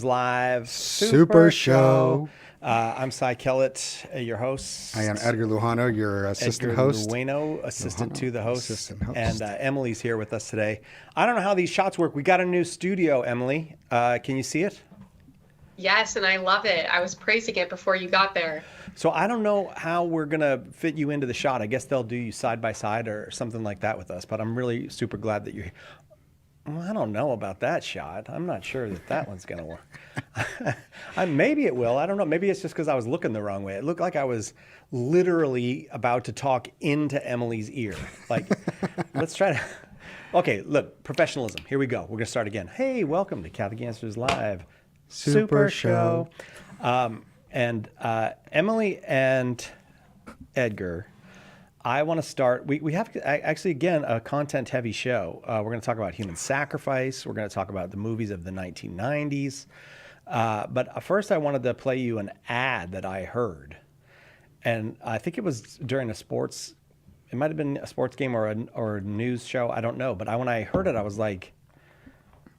Live Super Show. I'm Cy Kellett, your host. I am Edgar Lujano, your assistant Edgar host. Lueno, assistant to the host. Assistant host. And Emily's here with us today. I don't know how these shots work. We got a new studio, Emily. Can you see it? Yes, and I love it. I was praising it before you got there. So I don't know how we're going to fit you into the shot. I guess they'll do you side by side or something like that with us. But I'm really super glad that you're here. Well, I don't know about that shot. I'm not sure that one's going to work. Maybe it will. I don't know. Maybe it's just because I was looking the wrong way. It looked like I was literally about to talk into Emily's ear. Like, let's try to... Okay, look, professionalism. Here we go. We're going to start again. Hey, welcome to Catholic Answers Live. Super Show. And Emily and Edgar... I want to start. We have actually, again, a content-heavy show. We're going to talk about human sacrifice. We're going to talk about the movies of the 1990s. But first, I wanted to play you an ad that I heard. And I think it was during it might have been a sports game or a news show. I don't know. But when I heard it, I was like,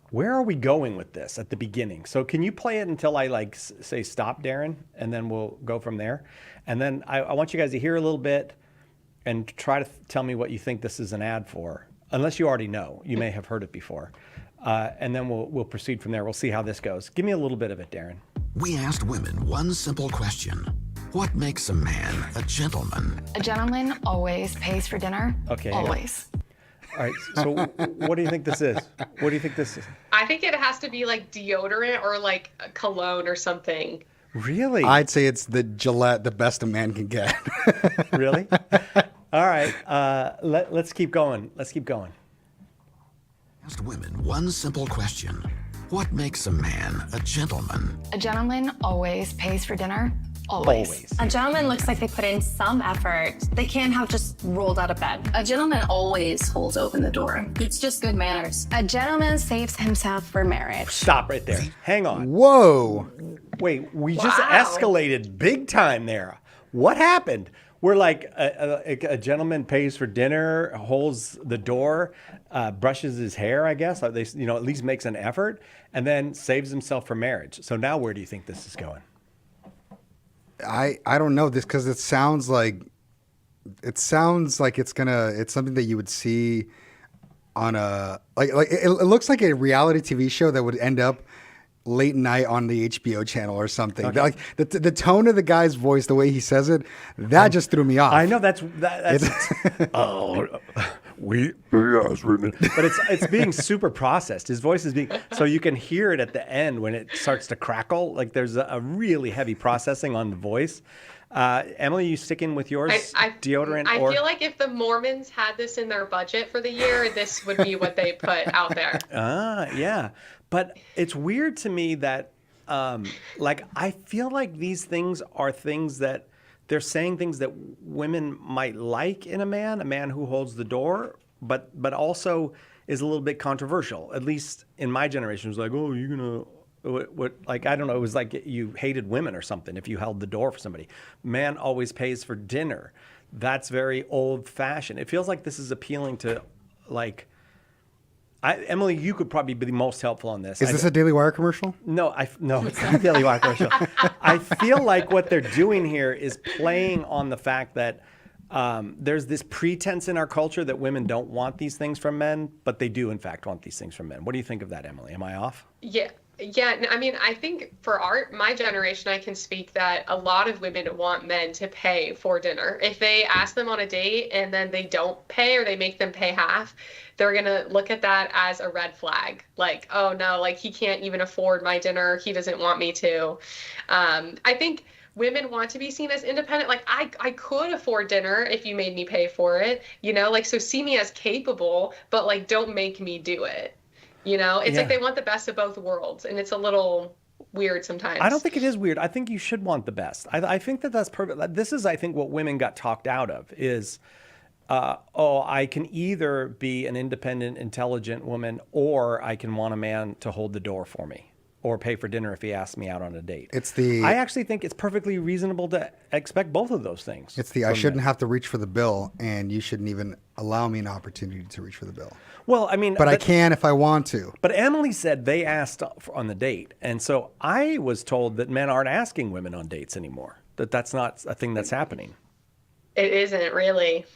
where are we going with this at the beginning? So can you play it until I say stop, Darren? And then we'll go from there. And then I want you guys to hear a little bit and try to tell me what you think this is an ad for, unless you already know. You may have heard it before. And then we'll proceed from there. We'll see how this goes. Give me a little bit of it, Darren. We asked women one simple question. What makes a man a gentleman? A gentleman always pays for dinner. Okay. Always. All right. So what do you think this is? What do you think this is? I think it has to be like deodorant or like a cologne or something. Really? I'd say it's the Gillette, the best a man can get. Really? All right. Let's keep going. Asked women one simple question. What makes a man a gentleman? A gentleman always pays for dinner. Always. A gentleman looks like they put in some effort. They can't have just rolled out of bed. A gentleman always holds open the door. It's just good manners. A gentleman saves himself for marriage. Stop right there. Hang on. Whoa. Wait, we just escalated big time there. What happened? We're like a gentleman pays for dinner, holds the door, brushes his hair, I guess. At least makes an effort, and then saves himself for marriage. So now where do you think this is going? I don't know this because it sounds like it's something that you would see on it looks like a reality TV show that would end up late night on the HBO channel or something. Okay. Like the tone of the guy's voice, the way he says it, that just threw me off. I know that's but it's being super processed. His voice is being so you can hear it at the end when it starts to crackle. Like there's a really heavy processing on the voice. Emily, you sticking with yours? Deodorant? I feel like if the Mormons had this in their budget for the year, this would be what they put out there. Yeah. But it's weird to me that, I feel like these things are things that they're saying things that women might like in a man who holds the door, but also is a little bit controversial. At least in my generation, it was like, oh, you're gonna. What I don't know, it was like you hated women or something if you held the door for somebody. Man always pays for dinner. That's very old fashioned. It feels like this is appealing to Emily, you could probably be the most helpful on this. Is this a Daily Wire commercial? No, it's not a Daily Wire commercial. I feel like what they're doing here is playing on the fact that there's this pretense in our culture that women don't want these things from men, but they do in fact want these things from men. What do you think of that, Emily? Am I off? Yeah. I mean, I think for my generation, I can speak that a lot of women want men to pay for dinner. If they ask them on a date and then they don't pay or they make them pay half, they're going to look at that as a red flag. Like, oh no, he can't even afford my dinner. He doesn't want me to. I think women want to be seen as independent. Like I could afford dinner if you made me pay for it, so see me as capable, but don't make me do it. It's like they want the best of both worlds, and it's a little weird sometimes. I don't think it is weird. I think you should want the best. I think that's perfect. This is, I think, what women got talked out of is, I can either be an independent, intelligent woman, or I can want a man to hold the door for me. or pay for dinner if he asks me out on a date. I actually think it's perfectly reasonable to expect both of those things. I shouldn't have to reach for the bill, and you shouldn't even allow me an opportunity to reach for the bill. Well, I mean, but I can if I want to. But Emily said they asked on the date, and so I was told that men aren't asking women on dates anymore. That's not a thing that's happening. It isn't really.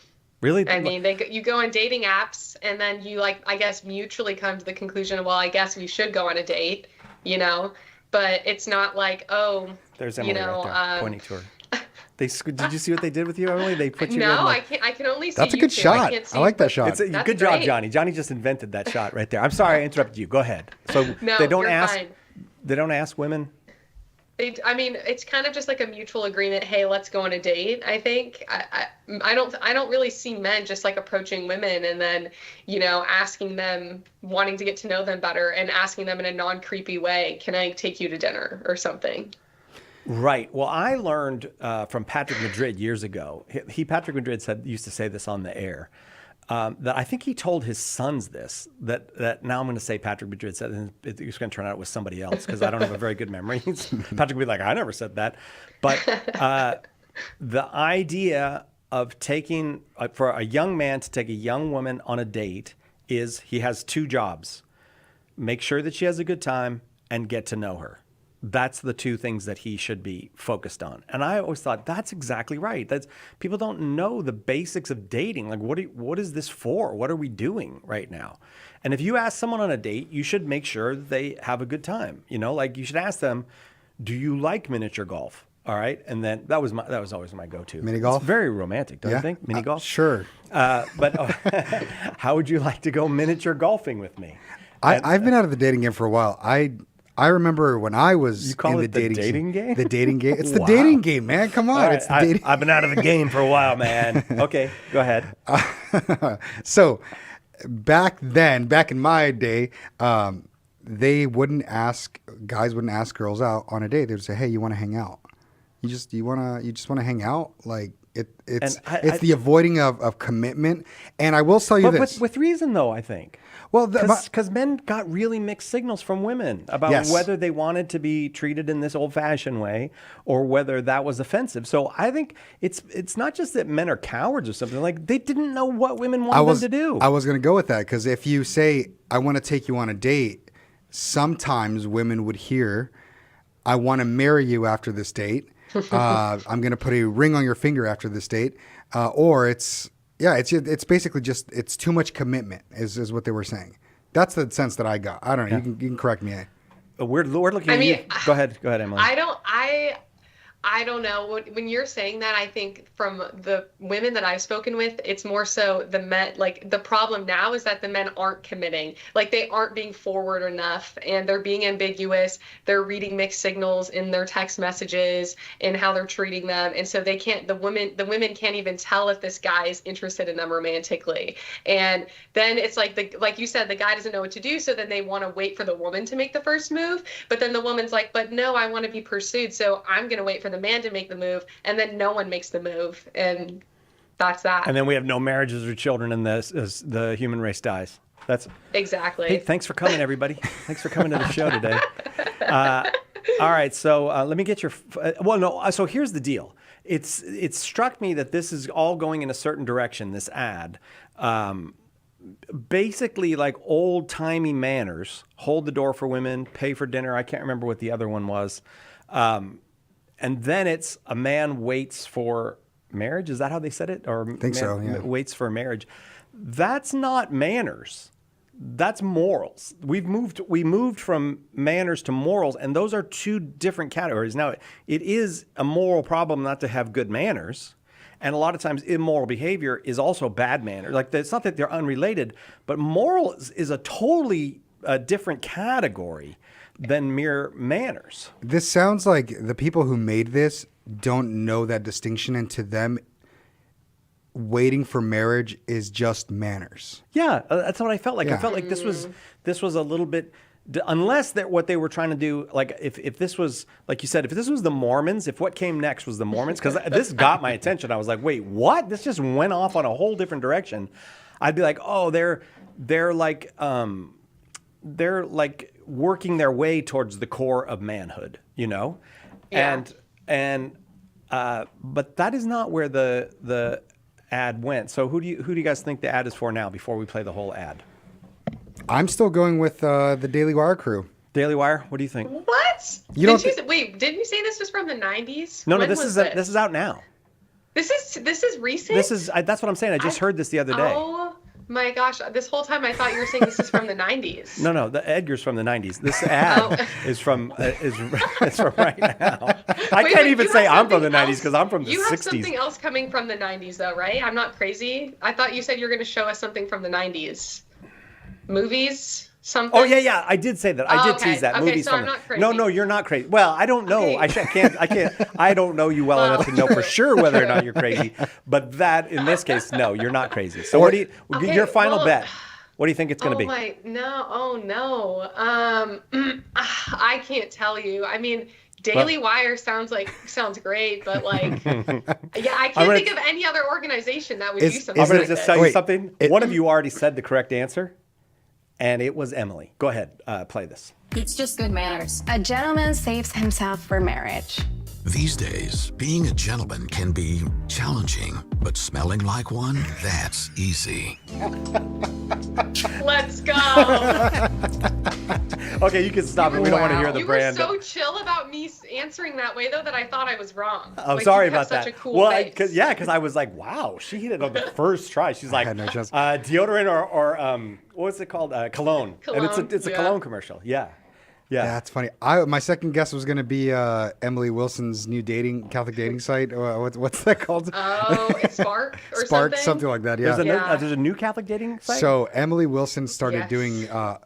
Really? I mean, you go on dating apps, and then you I guess mutually come to the conclusion of, well, I guess we should go on a date, but it's not like, oh, there's Emily right there, pointing to her. Did you see what they did with you, Emily? They put you no, in I can't. I can only see. That's a good shot. I like that shot. Good job, Johnny. Johnny just invented that shot right there. I'm sorry I interrupted you. Go ahead. So no, they don't you're ask. Fine. They don't ask women. I mean, it's kind of just like a mutual agreement. Hey, let's go on a date. I think I don't really see men just like approaching women and then asking them, wanting to get to know them better, and asking them in a non-creepy way. Can I take you to dinner or something? Right. Well, I learned from Patrick Madrid years ago. Patrick Madrid used to say this on the air. That I think he told his sons this, that now I'm going to say Patrick Madrid said, and it's going to turn out it was somebody else because I don't have a very good memory. Patrick would be like, I never said that. But the idea of taking, for a young man to take a young woman on a date is he has two jobs. Make sure that she has a good time and get to know her. That's the two things that he should be focused on. And I always thought that's exactly right. People don't know the basics of dating. Like, what is this for? What are we doing right now? And if you ask someone on a date, you should make sure that they have a good time. Like you should ask them, do you like miniature golf? All right. And then that was always my go-to. Mini golf? It's very romantic, don't you think? Mini golf? Sure. But how would you like to go miniature golfing with me? I've been out of the dating game for a while. I remember when I was in the dating game. The dating game. It's the dating game, man. Come on. Right, it's the dating. I've been out of the game for a while, man. Okay, go ahead. So back in my day, guys wouldn't ask girls out on a date. They would say, "Hey, you want to hang out? You just want to hang out?" Like it's the avoiding of commitment. And I will tell you this with reason, though. I think. Well, because men got really mixed signals from women about whether they wanted to be treated in this old-fashioned way or whether that was offensive. So I think it's not just that men are cowards or something. Like, they didn't know what women wanted them to do. I was going to go with that because if you say, I want to take you on a date, sometimes women would hear, I want to marry you after this date. I'm going to put a ring on your finger after this date. Or it's basically just, it's too much commitment is what they were saying. That's the sense that I got. I don't know. You can correct me. We're looking at you. Go ahead, Emily. I don't know. When you're saying that, I think from the women that I've spoken with, it's more so the men. Like, the problem now is that the men aren't committing. Like, they aren't being forward enough, and they're being ambiguous. They're reading mixed signals in their text messages and how they're treating them, and so they can't. The women can't even tell if this guy is interested in them romantically. And then it's like you said, the guy doesn't know what to do, so then they want to wait for the woman to make the first move. But then the woman's like, but no, I want to be pursued, so I'm going to wait for the man to make the move, and then no one makes the move, and that's that. And then we have no marriages or children, and the human race dies. That's exactly. Hey, thanks for coming, everybody. Thanks for coming to the show today. All right, so let me get your. So here's the deal. It struck me that this is all going in a certain direction. This ad. Basically, like old-timey manners: hold the door for women, pay for dinner. I can't remember what the other one was. And then it's a man waits for marriage. Is that how they said it? Or I think so, yeah. Waits for marriage. That's not manners. That's morals. We moved from manners to morals, and those are two different categories. Now, it is a moral problem not to have good manners. And a lot of times immoral behavior is also bad manners. Like, it's not that they're unrelated, but moral is a totally different category than mere manners. This sounds like the people who made this don't know that distinction, and to them, waiting for marriage is just manners. Yeah, that's what I felt like. Yeah. I felt like this was a little bit, unless that what they were trying to do, like if this was, like you said, if this was the Mormons, if what came next was the Mormons, because this got my attention. I was like, wait, what? This just went off on a whole different direction. I'd be like, oh, they're like, they're like working their way towards the core of manhood, you know? Yeah. But that is not where the ad went. So who do you guys think the ad is for now before we play the whole ad? I'm still going with the Daily Wire crew. Daily Wire, what do you think? What? Wait, didn't you say this was from the 90s? No, When this was is out now. This is recent? That's what I'm saying. I just heard this the other day. Oh my gosh, this whole time I thought you were saying this is from the 90s. No, the Edgar's from the 90s. This ad is from it's from right now. I can't even say I'm from the 90s because I'm from the 60s. You have something else coming from the 90s though, right? I'm not crazy. I thought you said you were going to show us something from the 90s. Movies? Something? Oh yeah, I did say that. I did tease that. Okay, Movies so from I'm not crazy. No, you're not crazy. Well, I don't know. Okay. I can't. I don't know you well enough to know for sure whether or not you're crazy. But that, in this case, no, you're not crazy. So what do you? Your final bet? What do you think it's going to be? Oh no. I can't tell you. I mean, Daily Wire sounds great, but like, yeah, I can't think of any other organization that would do something. I'm going to like just this. tell you something. One of you already said the correct answer, and it was Emily. Go ahead, play this. It's just good manners. A gentleman saves himself for marriage. These days, being a gentleman can be challenging, but smelling like one, that's easy. Let's go. Okay, you can stop it. We don't want to hear the You brand. were so chill about me answering that way, though, that I thought I was wrong. I'm Like, sorry you have about that. such a cool face. Because I was like, wow, she hit it on the first try. She's like, had no chance. deodorant or what's it called? Cologne. And it's a yeah. cologne commercial. Yeah. Yeah. That's funny. My second guess was going to be Emily Wilson's new Catholic dating site. What's that called? Oh, it's Spark or Spark, something? something like that. Yeah. There's a new Catholic dating site? So Emily Wilson started Yes. doing.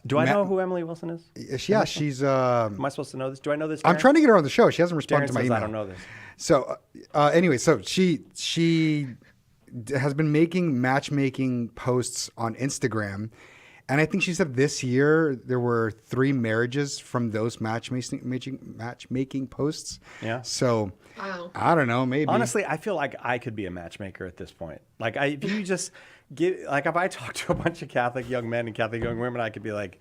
Do I know who Emily Wilson is? Yeah, she's. Am I supposed to know this? Do I know this? I'm Darren? trying to get her on the show. She hasn't responded Darren to my says email. I don't know this. So anyway, so she has been making matchmaking posts on Instagram, and I think she said this year there were 3 marriages from those matchmaking posts. Yeah. So Wow. I don't know, maybe. Honestly, I feel like I could be a matchmaker at this point. Like, if you just if I talk to a bunch of Catholic young men and Catholic young women, I could be like,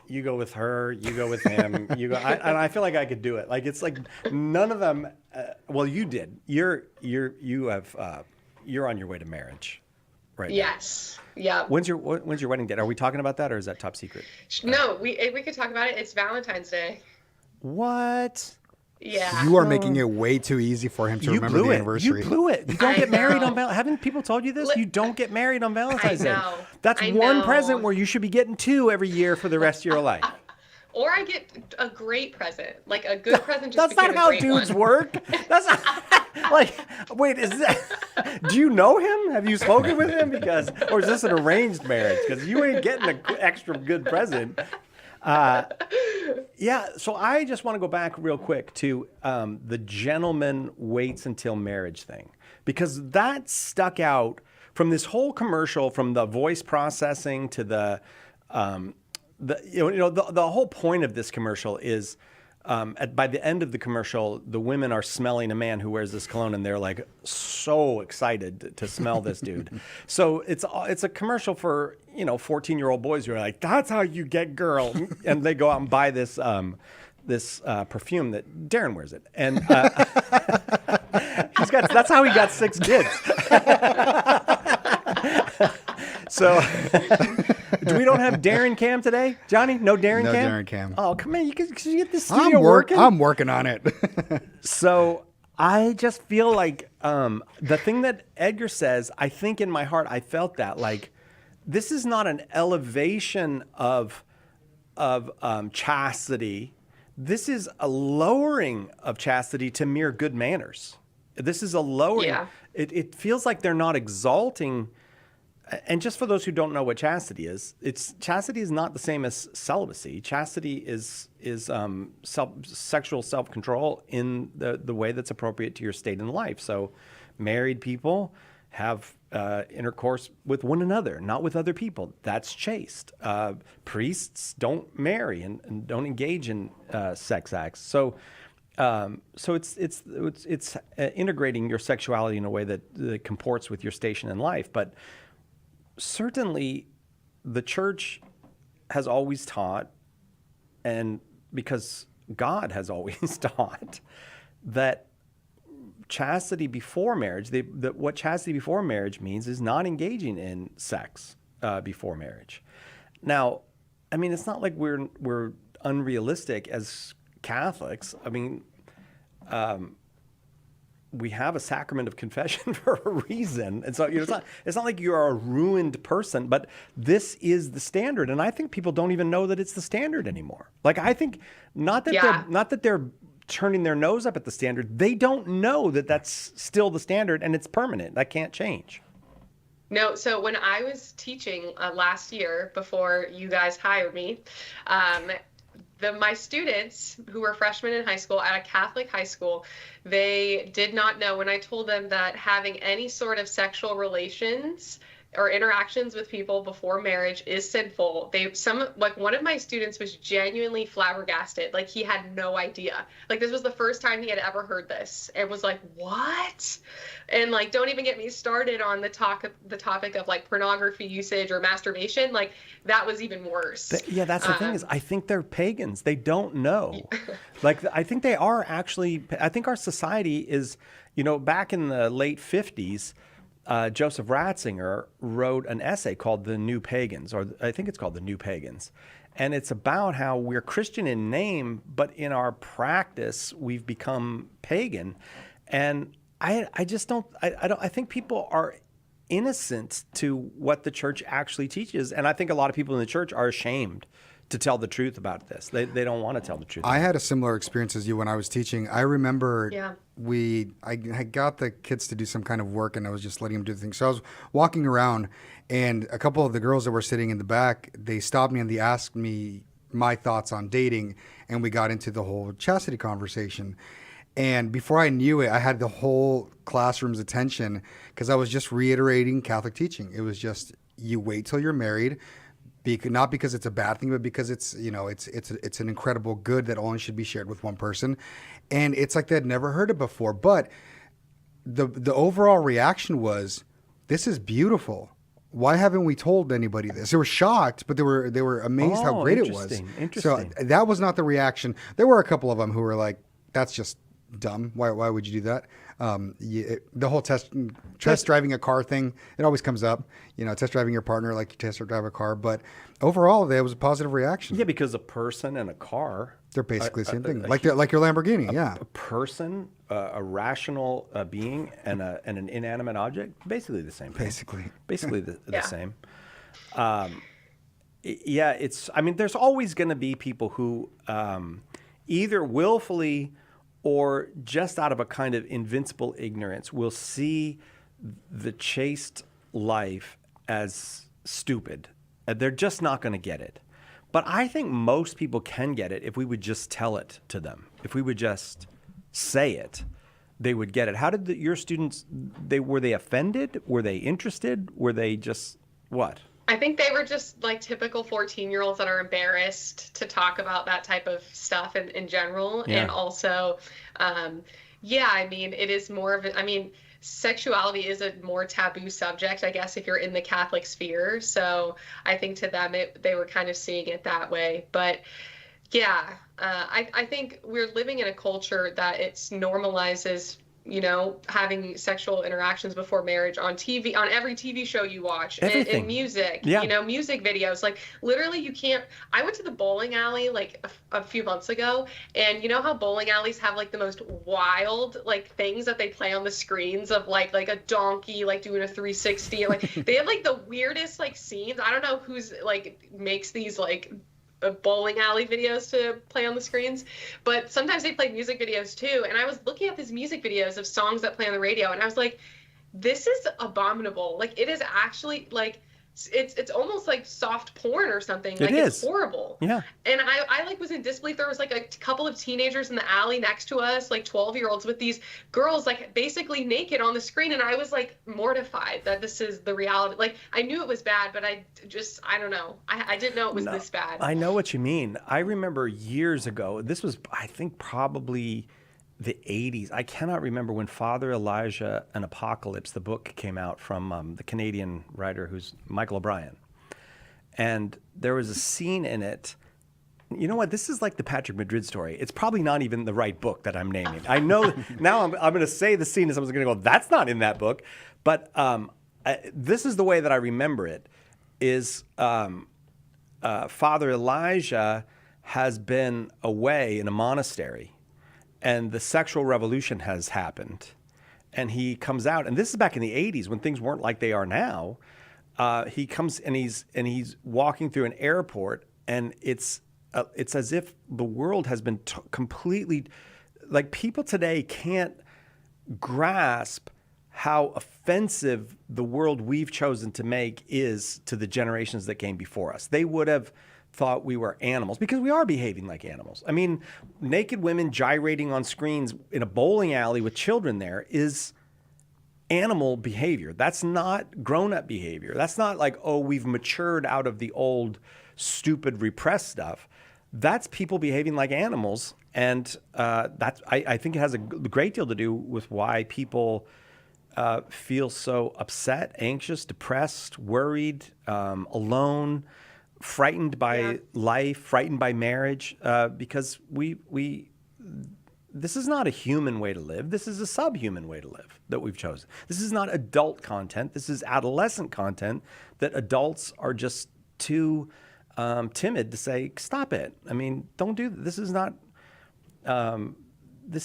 you go with her, you go with him, you go. And I feel like I could do it. Like, it's like none of them. Well, you did. You're on your way to marriage, right? Yes. Yeah. When's your wedding date? Are we talking about that, or is that top secret? No, we could talk about it. It's Valentine's Day. What? Yeah. You are making it way too easy for him to remember the anniversary. You blew it. You don't I get married know. on Valentine's. Haven't people told you this? You don't get married on Valentine's Day. know. That's I one know. present where you should be getting 2 every year for the rest of your life. Or I get a great present, like a good present. Just That's not became a how great dudes one. work. That's not, like, wait, is that? Do you know him? Have you spoken with him? Or is this an arranged marriage? Because you ain't getting an extra good present. Yeah, so I just want to go back real quick to the gentleman waits until marriage thing, because that stuck out from this whole commercial, from the voice processing to the whole point of this commercial is by the end of the commercial, the women are smelling a man who wears this cologne, and they're like so excited to smell this dude. So it's a commercial for 14-year-old boys who are like, that's how you get girl, and they go out and buy this perfume that Darren wears it, and that's how he got 6 kids. So, we don't have Darren Cam today, Johnny? No Darren No Cam? Darren Cam. Oh, come on, you get the studio working. I'm working on it. So I just feel like the thing that Edgar says, I think in my heart, I felt that like this is not an elevation of chastity. This is a lowering of chastity to mere good manners. This is a lowering. Yeah. It feels like they're not exalting. And just for those who don't know what chastity is, chastity is not the same as celibacy. Chastity is sexual self-control in the way that's appropriate to your state in life. So married people have intercourse with one another, not with other people. That's chaste. Priests don't marry and don't engage in sex acts. So it's integrating your sexuality in a way that comports with your station in life. But certainly, the church has always taught, and because God has always taught, that chastity before marriage, what chastity before marriage means is not engaging in sex before marriage. Now, I mean, it's not like we're unrealistic as Catholics. I mean, we have a sacrament of confession for a reason, and so it's not like you're a ruined person. But this is the standard, and I think people don't even know that it's the standard anymore. Like, I think not that they're turning their nose up at the standard. They don't know that that's still the standard, and it's permanent. That can't change. No, so when I was teaching last year before you guys hired me, my students who were freshmen in high school at a Catholic high school, they did not know when I told them that having any sort of sexual relations or interactions with people before marriage is sinful. One of my students was genuinely flabbergasted. Like, he had no idea. Like, this was the first time he had ever heard this, and was like, what? And like, don't even get me started on the topic of like pornography usage or masturbation. Like, that was even worse. Yeah, that's the thing is, I think they're pagans. They don't know. Like, I think they are actually. I think our society is, back in the late 50s. Joseph Ratzinger wrote an essay called The New Pagans, or I think it's called The New Pagans. And it's about how we're Christian in name, but in our practice, we've become pagan. And I just don't, I think people are innocent to what the church actually teaches. And I think a lot of people in the church are ashamed to tell the truth about this. They don't want to tell the truth. I had a similar experience as you when I was teaching. I remember I got the kids to do some kind of work, and I was just letting them do the thing. So I was walking around, and a couple of the girls that were sitting in the back, they stopped me and they asked me my thoughts on dating, and we got into the whole chastity conversation. And before I knew it, I had the whole classroom's attention because I was just reiterating Catholic teaching. It was just, you wait till you're married. Not because it's a bad thing, but because it's an incredible good that only should be shared with one person. And it's like they'd never heard it before. But the overall reaction was, this is beautiful. Why haven't we told anybody this? They were shocked, but they were amazed how great it was. Interesting. So that was not the reaction. There were a couple of them who were like, that's just dumb. Why would you do that? The whole test driving a car thing, it always comes up. Test driving your partner like you test drive a car. But overall, there was a positive reaction. Yeah, because a person and a car, they're basically the same thing. Like your Lamborghini. A person, a rational being, and an inanimate object, basically the same thing. Basically the same. There's always going to be people who either willfully or just out of a kind of invincible ignorance will see the chaste life as stupid. They're just not going to get it. But I think most people can get it if we would just tell it to them. If we would just say it, they would get it. How did your students, were they offended? Were they interested? Were they just what? I think they were just like typical 14-year-olds that are embarrassed to talk about that type of stuff in general. Yeah. And also, it is more of sexuality is a more taboo subject, I guess, if you're in the Catholic sphere. So I think to them, they were kind of seeing it that way. But yeah, I think we're living in a culture that it normalizes having sexual interactions before marriage on TV, on every TV show you watch, and music, music videos. Like, literally, you can't. I went to the bowling alley like a few months ago, and you know how bowling alleys have like the most wild like things that they play on the screens of like a donkey like doing a 360. Like, they have like the weirdest like scenes. I don't know who's like makes these like bowling alley videos to play on the screens, but sometimes they play music videos too. And I was looking at these music videos of songs that play on the radio, and I was like, this is abominable. Like, it is actually like it's almost like soft porn or something. Like, it's horrible. Yeah. And I like was in disbelief. There was like a couple of teenagers in the alley next to us, like 12-year-olds with these girls like basically naked on the screen, and I was like mortified that this is the reality. Like, I knew it was bad, but I don't know. I didn't know it was this bad. I know what you mean. I remember years ago, this was, I think, probably the 80s. I cannot remember when Father Elijah and Apocalypse, the book, came out from the Canadian writer who's Michael O'Brien. And there was a scene in it. You know what? This is like the Patrick Madrid story. It's probably not even the right book that I'm naming. I know now I'm going to say the scene and someone's going to go, that's not in that book. But this is the way that I remember it, is Father Elijah has been away in a monastery, and the sexual revolution has happened. And he comes out, and this is back in the 80s when things weren't like they are now. He comes and he's walking through an airport, and it's as if the world has been completely, like, people today can't grasp how offensive the world we've chosen to make is to the generations that came before us. They would have thought we were animals, because we are behaving like animals. I mean, naked women gyrating on screens in a bowling alley with children there is animal behavior. That's not grown-up behavior. That's not like, oh, we've matured out of the old, stupid, repressed stuff. That's people behaving like animals, and I think it has a great deal to do with why people feel so upset, anxious, depressed, worried, alone, frightened by life, frightened by marriage, because this is not a human way to live. This is a subhuman way to live that we've chosen. This is not adult content. This is adolescent content that adults are just too timid to say, stop it. I mean, don't do this. This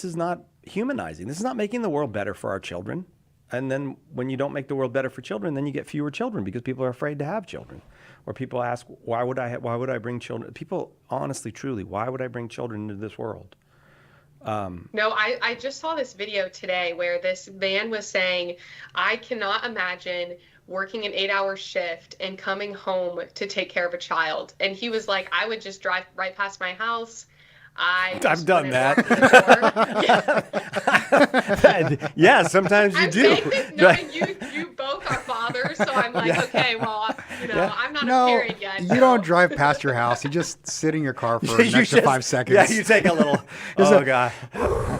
is not humanizing. This is not making the world better for our children. And then when you don't make the world better for children, then you get fewer children because people are afraid to have children. Or people ask, why would I bring children? People, honestly, truly, why would I bring children into this world? No, I just saw this video today where this man was saying, I cannot imagine working an 8-hour shift and coming home to take care of a child. And he was like, I would just drive right past my house. I've done that. Yeah, sometimes you do. Knowing you both are fathers, so I'm like, okay, well, I'm not a parent yet. You so. don't drive past your house. You just sit in your car for an extra 5 seconds. Yeah, you take a little. God.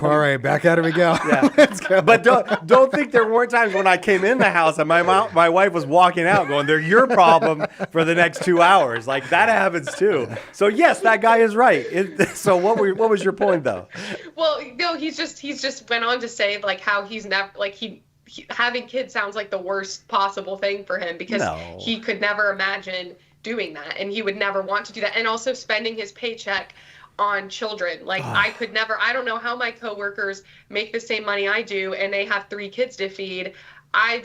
All right, back at it we go. Yeah. Let's go. But don't think there weren't times when I came in the house and my wife was walking out going, they're your problem for the next 2 hours. Like, that happens too. So yes, that guy is right. So what was your point though? Well, no, he's just went on to say like how he's never like he having kids sounds like the worst possible thing for him because he could never imagine doing that, and he would never want to do that, and also spending his paycheck on children. Like I could never. I don't know how my coworkers make the same money I do, and they have 3 kids to feed. I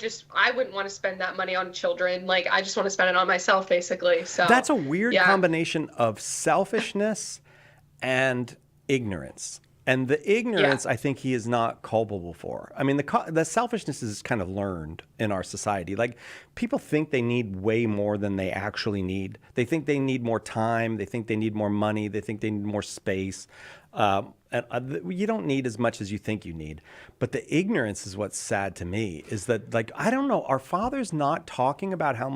wouldn't want to spend that money on children. Like I just want to spend it on myself, basically. So that's a weird combination of selfishness and ignorance. And the ignorance, I think he is not culpable for. I mean, the selfishness is kind of learned in our society. Like, people think they need way more than they actually need. They think they need more time. They think they need more money. They think they need more space. You don't need as much as you think you need. But the ignorance is what's sad to me, is that, like, I don't know, are fathers not talking about how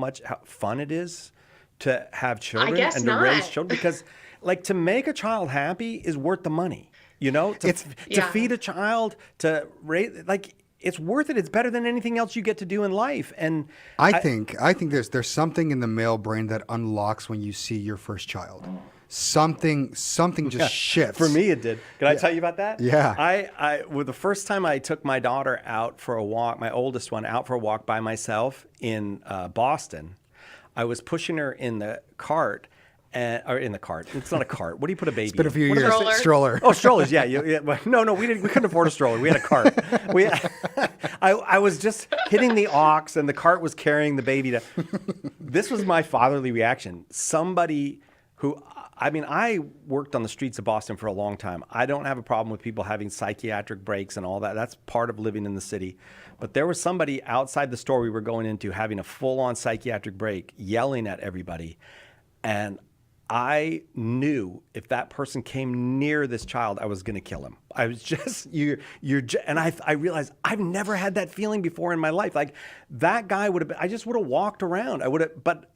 fun it is to have children and to raise children? Because, like, to make a child happy is worth the money. You know, to feed a child, to raise, like, it's worth it. It's better than anything else you get to do in life. And I think there's something in the male brain that unlocks when you see your first child. Something just shifts. For me, it did. Can I tell you about that? Yeah. Well, the first time I took my daughter out for a walk, my oldest one out for a walk by myself in Boston, I was pushing her in the cart. Or in the cart. It's not a cart. What do you put a baby in? It's been a few years. Stroller. Oh, strollers. Yeah. No, we couldn't afford a stroller. We had a cart. I was just hitting the aux, and the cart was carrying the baby. This was my fatherly reaction. Somebody who, I worked on the streets of Boston for a long time. I don't have a problem with people having psychiatric breaks and all that. That's part of living in the city. But there was somebody outside the store we were going into having a full-on psychiatric break, yelling at everybody. And I knew if that person came near this child, I was going to kill him. I was just, and I realized I've never had that feeling before in my life. Like, that guy I just would have walked around.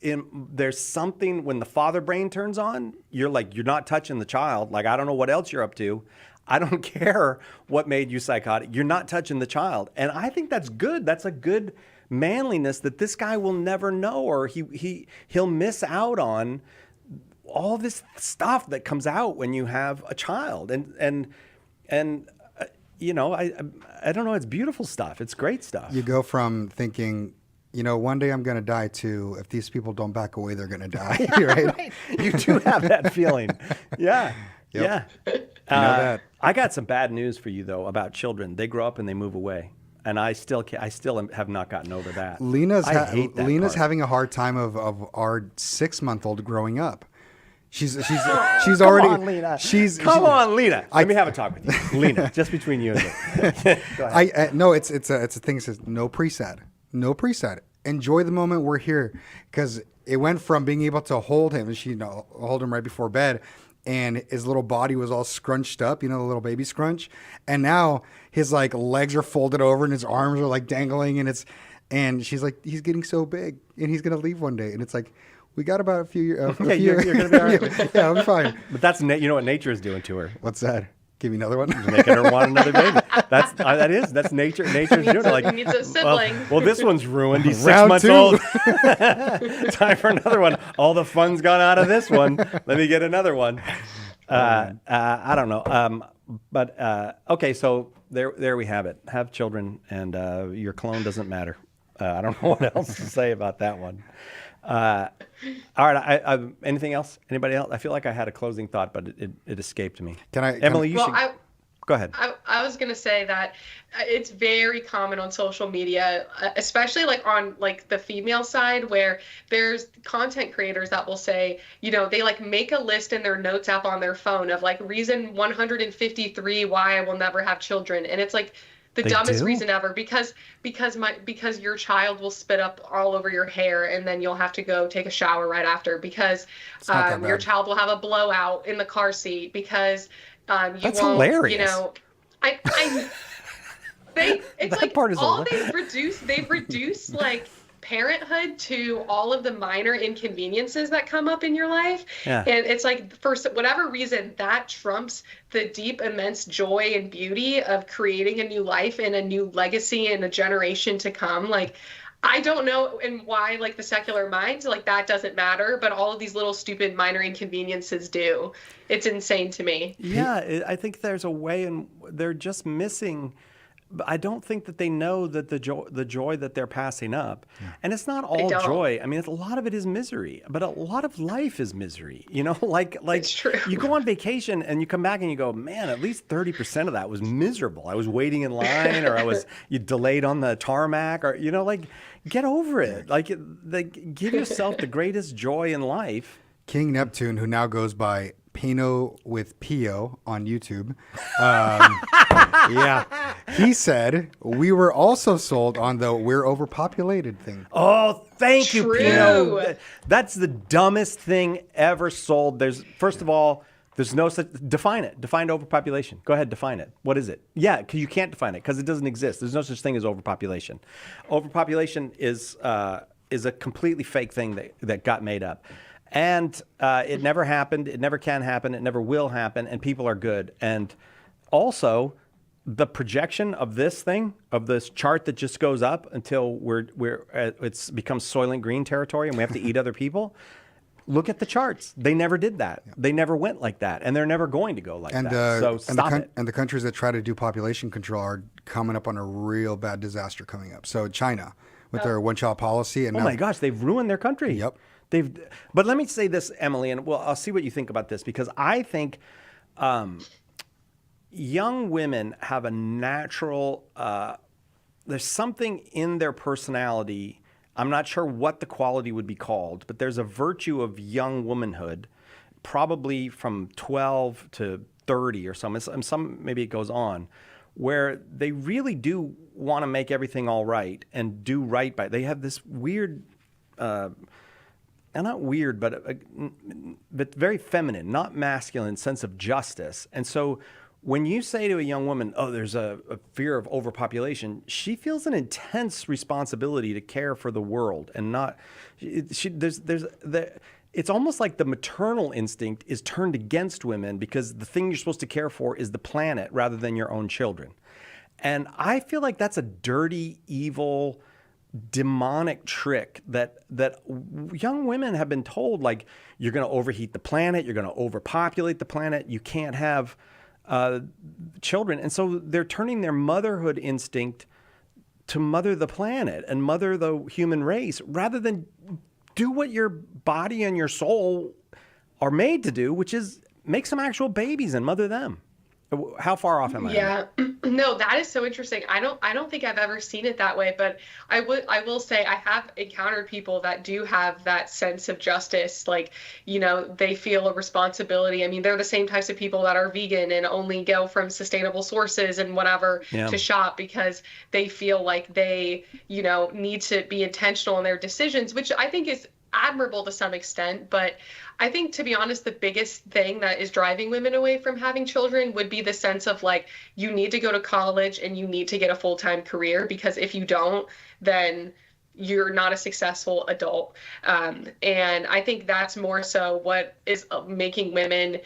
There's something when the father brain turns on, you're like, you're not touching the child. Like, I don't know what else you're up to. I don't care what made you psychotic. You're not touching the child. And I think that's good. That's a good manliness that this guy will never know, or he'll miss out on all this stuff that comes out when you have a child. And you know, I don't know. It's beautiful stuff. It's great stuff. You go from thinking, you know, one day I'm going to die to, if these people don't back away, they're going to die. Right? You do have that feeling. Yeah. Yep. Yeah. that. I got some bad news for you though about children. They grow up and they move away. And I still have not gotten over that. Lena's I hate that part. having a hard time of our 6-month-old growing up. She's already. Come on, Lena. Come on, Lena. Let me have a talk with you, Lena. Just between you and me. Go ahead. No, it's a thing that says no preset. No preset. Enjoy the moment we're here, because it went from being able to hold him, and she hold him right before bed, and his little body was all scrunched up, you know, the little baby scrunch, and now his like legs are folded over and his arms are like dangling, and she's like, he's getting so big and he's gonna leave one day, and it's like, we got about a few years. You're gonna be all right. Yeah, I'll be fine. But that's you know what nature is doing to her. What's that? Give me another one. Making her want another baby. That's nature. Nature's doing it. Like, needs a sibling. Well, this one's ruined. He's 6 Round months 2. old. Time for another one. All the fun's gone out of this one. Let me get another one. I don't know. But okay, so there we have it. Have children, and your clone doesn't matter. I don't know what else to say about that one. All right. I anything else? Anybody else? I feel like I had a closing thought, but it escaped me. Emily, you should go ahead. I was going to say that it's very common on social media, especially like on like the female side, where there's content creators that will say, you know, they like make a list in their notes app on their phone of like reason 153 why I will never have children. And it's like, the dumbest reason ever, because your child will spit up all over your hair, and then you'll have to go take a shower right after, because your child will have a blowout in the car seat, because you That's won't, hilarious. you know, it's That like part is all hilarious. they've reduced like parenthood to all of the minor inconveniences that come up in your life. Yeah. And it's like, for whatever reason, that trumps the deep, immense joy and beauty of creating a new life and a new legacy and a generation to come. Like, I don't know and why, like, the secular minds, like, that doesn't matter, but all of these little stupid minor inconveniences do. It's insane to me. Yeah, I think there's a way, and they're just missing. I don't think that they know that the joy that they're passing up, and it's not all joy. I mean, a lot of it is misery, but a lot of life is misery. You know, like it's true. You go on vacation and you come back and you go, man, at least 30% of that was miserable. I was waiting in line, or you delayed on the tarmac, or you know, like, get over it. Like give yourself the greatest joy in life. King Neptune, who now goes by Pino with Pio on YouTube. Yeah. He said, we were also sold on the we're overpopulated thing. Oh, thank you, True. Pino. That's the dumbest thing ever sold. First of all, there's no such, define it. Define overpopulation. Go ahead, define it. What is it? Yeah, because you can't define it because it doesn't exist. There's no such thing as overpopulation. Overpopulation is a completely fake thing that got made up. And it never happened. It never can happen. It never will happen. And people are good. And also, the projection of this thing, of this chart that just goes up until it's becomes Soylent Green territory and we have to eat other people. Look at the charts. They never did that. Yeah. They never went like that. And they're never going to go like that. So stop it. And the countries that try to do population control are coming up on a real bad disaster coming up. So China with their one-child policy. And my gosh, they've ruined their country. Yep. But let me say this, Emily, and I'll see what you think about this, because I think young women have a natural, there's something in their personality. I'm not sure what the quality would be called, but there's a virtue of young womanhood, probably from 12 to 30 or something. Some maybe it goes on, where they really do want to make everything all right and do right by. They have this weird. Not weird, but very feminine, not masculine sense of justice. And so when you say to a young woman, oh, there's a fear of overpopulation, she feels an intense responsibility to care for the world and not, it's almost like the maternal instinct is turned against women because the thing you're supposed to care for is the planet rather than your own children. And I feel like that's a dirty, evil, demonic trick that young women have been told, like, you're going to overheat the planet, you're going to overpopulate the planet, you can't have children. And so they're turning their motherhood instinct to mother the planet and mother the human race rather than do what your body and your soul are made to do, which is make some actual babies and mother them. How far off am I? Yeah, no, that is so interesting. I don't think I've ever seen it that way, but I will say I have encountered people that do have that sense of justice. Like, they feel a responsibility. I mean, they're the same types of people that are vegan and only go from sustainable sources and whatever to shop because they feel like they, need to be intentional in their decisions, which I think is admirable to some extent. But I think, to be honest, the biggest thing that is driving women away from having children would be the sense of like, you need to go to college and you need to get a full-time career, because if you don't, then you're not a successful adult. And I think that's more so what is making women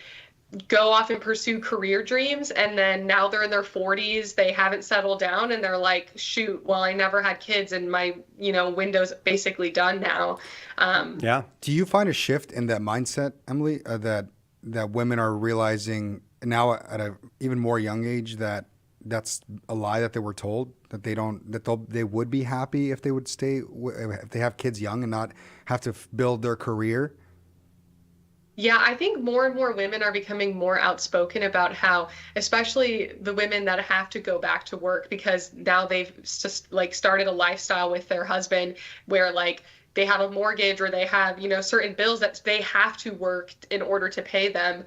go off and pursue career dreams, and then now they're in their 40s, they haven't settled down, and they're like, shoot, well, I never had kids and my window's basically done now. Do you find a shift in that mindset, Emily, that women are realizing now at a even more young age that that's a lie that they were told, that they would be happy if they would stay, if they have kids young and not have to build their career? Yeah, I think more and more women are becoming more outspoken about how, especially the women that have to go back to work because now they've just like started a lifestyle with their husband where like they have a mortgage or they have, certain bills that they have to work in order to pay them.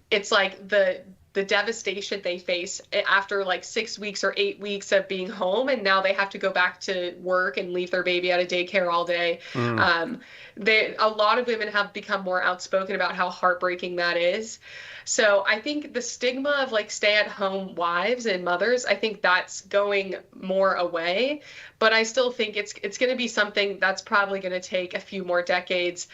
It's like the devastation they face after like 6 weeks or 8 weeks of being home, and now they have to go back to work and leave their baby at a daycare all day. A lot of women have become more outspoken about how heartbreaking that is. So I think the stigma of like stay-at-home wives and mothers, I think that's going more away. But I still think it's going to be something that's probably going to take a few more decades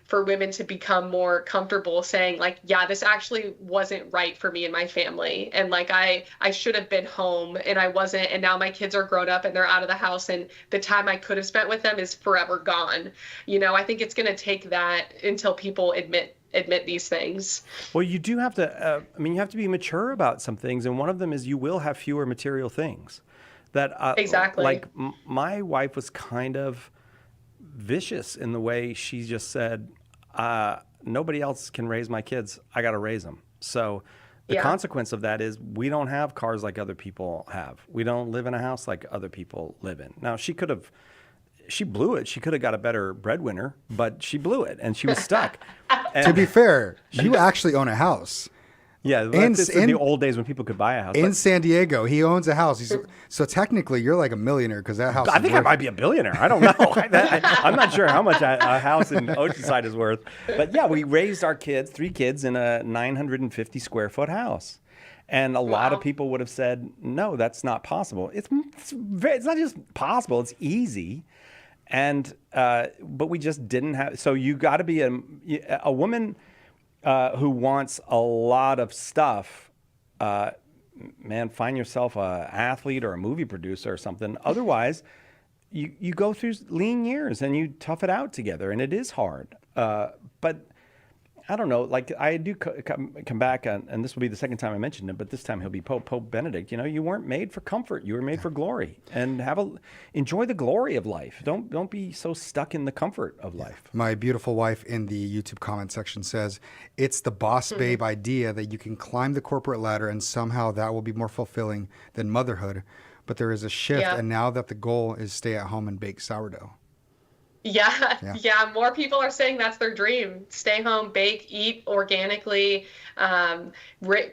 for women to become more comfortable saying like, yeah, this actually wasn't right for me and my family. And like, I should have been home and I wasn't. And now my kids are grown up and they're out of the house and the time I could have spent with them is forever gone. I think it's going to take that until people admit these things. Well, you do have to, you have to be mature about some things. And one of them is you will have fewer material things that exactly. Like my wife was kind of vicious in the way she just said, nobody else can raise my kids. I got to raise them. So the consequence of that is we don't have cars like other people have. We don't live in a house like other people live in. Now, she blew it. She could have got a better breadwinner, but she blew it and she was stuck. And to be fair, you actually own a house. Yeah, this in the old days when people could buy a house. In San Diego, he owns a house. So technically, you're like a millionaire because that house. I think I might be a billionaire. I don't know. I'm not sure how much a house in Oceanside is worth. But yeah, we raised our kids, 3 kids, in a 950 square foot house. And a lot of people would have said, no, that's not possible. It's not just possible, it's easy. And but we just didn't have. So you got to be a woman who wants a lot of stuff. Man, find yourself an athlete or a movie producer or something. Otherwise, you go through lean years and you tough it out together, and it is hard. But I don't know. Like I do come back, and this will be the second time I mentioned him, but this time he'll be Pope Benedict. You weren't made for comfort. You were made for glory, and enjoy the glory of life. Don't be so stuck in the comfort of life. My beautiful wife in the YouTube comment section says, it's the boss babe idea that you can climb the corporate ladder and somehow that will be more fulfilling than motherhood. But there is a shift, and now that the goal is stay at home and bake sourdough. Yeah. More people are saying that's their dream. Stay home, bake, eat organically,